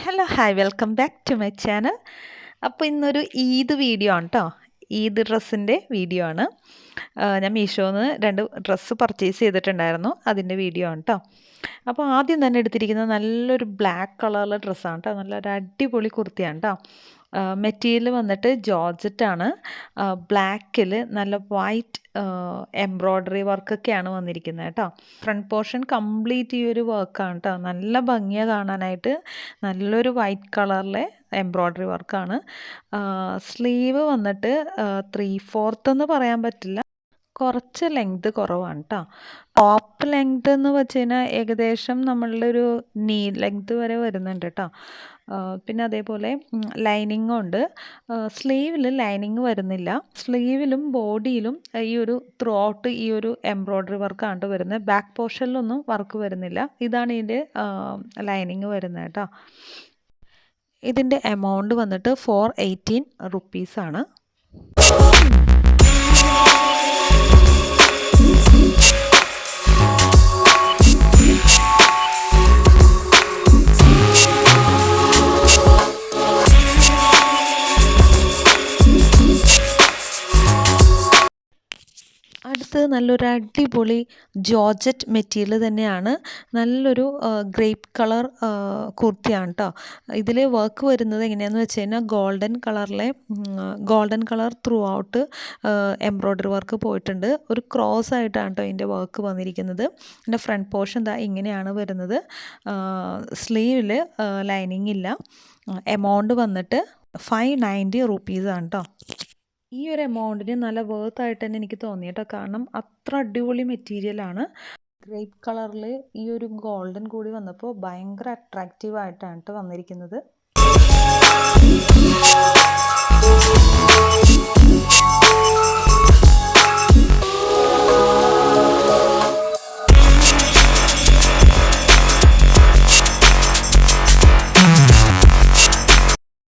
Hello hi welcome back to my channel. അപ്പോൾ ഇന്നൊരു Eid video ആണ് കേട്ടോ. ഈദ് ഡ്രസ്സിൻ്റെ വീഡിയോ ആണ്. ഞാൻ മീഷോന്ന് 2 ഡ്രസ്സ് പർച്ചേസ് ചെയ്തിട്ടുണ്ടായിരുന്നു, അതിൻ്റെ വീഡിയോ ആണ് കേട്ടോ. അപ്പോൾ ആദ്യം തന്നെ എടുത്തിരിക്കുന്നത് നല്ലൊരു ബ്ലാക്ക് കളറിലെ ഡ്രസ്സാണ് കേട്ടോ. നല്ലൊരു അടിപൊളി കുർത്തിയാണ് കേട്ടോ. മെറ്റീരിയൽ വന്നിട്ട് ജോർജറ്റാണ്. ബ്ലാക്കിൽ നല്ല വൈറ്റ് എംബ്രോയ്ഡറി വർക്കൊക്കെയാണ് വന്നിരിക്കുന്നത് കേട്ടോ. ഫ്രണ്ട് പോർഷൻ കംപ്ലീറ്റ് ഈ ഒരു വർക്കാണ് കേട്ടോ. നല്ല ഭംഗിയാണ് കാണാനായിട്ട്. നല്ലൊരു വൈറ്റ് കളറിലെ എംബ്രോയ്ഡറി വർക്കാണ്. സ്ലീവ് വന്നിട്ട് 3/4 എന്ന് പറയാൻ പറ്റില്ല, കുറച്ച് ലെങ്ത് കുറവാണ് കേട്ടോ. ടോപ്പ് ലെങ്ത് എന്ന് വെച്ച് കഴിഞ്ഞാൽ ഏകദേശം നമ്മളുടെ ഒരു നീ ലെങ്ത് വരെ വരുന്നുണ്ട് കേട്ടോ. പിന്നെ അതേപോലെ ലൈനിങ്ങും ഉണ്ട്. സ്ലീവിൽ ലൈനിങ് വരുന്നില്ല. സ്ലീവിലും ബോഡിയിലും ഈ ഒരു ത്രൂ ഔട്ട് ഈ ഒരു എംബ്രോയ്ഡറി വർക്കാണ് വരുന്നത്. ബാക്ക് പോർഷനിലൊന്നും വർക്ക് വരുന്നില്ല. ഇതാണ് ഇതിൻ്റെ ലൈനിങ് വരുന്നത് കേട്ടോ. ഇതിൻ്റെ എമൗണ്ട് വന്നിട്ട് 418 റുപ്പീസാണ്. അടുത്തത് നല്ലൊരു അടിപൊളി ജോർജറ്റ് മെറ്റീരിയൽ തന്നെയാണ്. നല്ലൊരു ഗ്രേപ്പ് കളർ കുർത്തിയാണ് കേട്ടോ. ഇതിൽ വർക്ക് വരുന്നത് എങ്ങനെയാണെന്ന് വെച്ച് കഴിഞ്ഞാൽ golden colour through out embroidery work പോയിട്ടുണ്ട്. ഒരു ക്രോസ് ആയിട്ടാണ് കേട്ടോ ഇതിൻ്റെ വർക്ക് വന്നിരിക്കുന്നത്. ഇതിൻ്റെ ഫ്രണ്ട് പോർഷൻ ദാ ഇങ്ങനെയാണ് വരുന്നത്. സ്ലീവിൽ ലൈനിങ് ഇല്ല. എമൗണ്ട് വന്നിട്ട് 590 റുപ്പീസാണ് കേട്ടോ. ഈ ഒരു എമൗണ്ടിന് നല്ല വേർത്ത് ആയിട്ട് തന്നെ എനിക്ക് തോന്നി കേട്ടോ. കാരണം അത്ര അടിപൊളി മെറ്റീരിയലാണ്. ഗ്രേപ്പ് കളറിൽ ഈ ഒരു ഗോൾഡൻ കൂടി വന്നപ്പോൾ ഭയങ്കര അട്രാക്റ്റീവ് ആയിട്ടാണ് കേട്ടോ വന്നിരിക്കുന്നത്.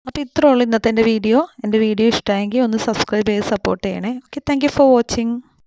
അപ്പോൾ ഇത്രേ ഉള്ളൂ ഇന്നത്തെ എൻ്റെ വീഡിയോ. എൻ്റെ വീഡിയോ ഇഷ്ടമായെങ്കിൽ ഒന്ന് സബ്സ്ക്രൈബ് ചെയ്ത് സപ്പോർട്ട് ചെയ്യണേ. Okay, thank you for watching.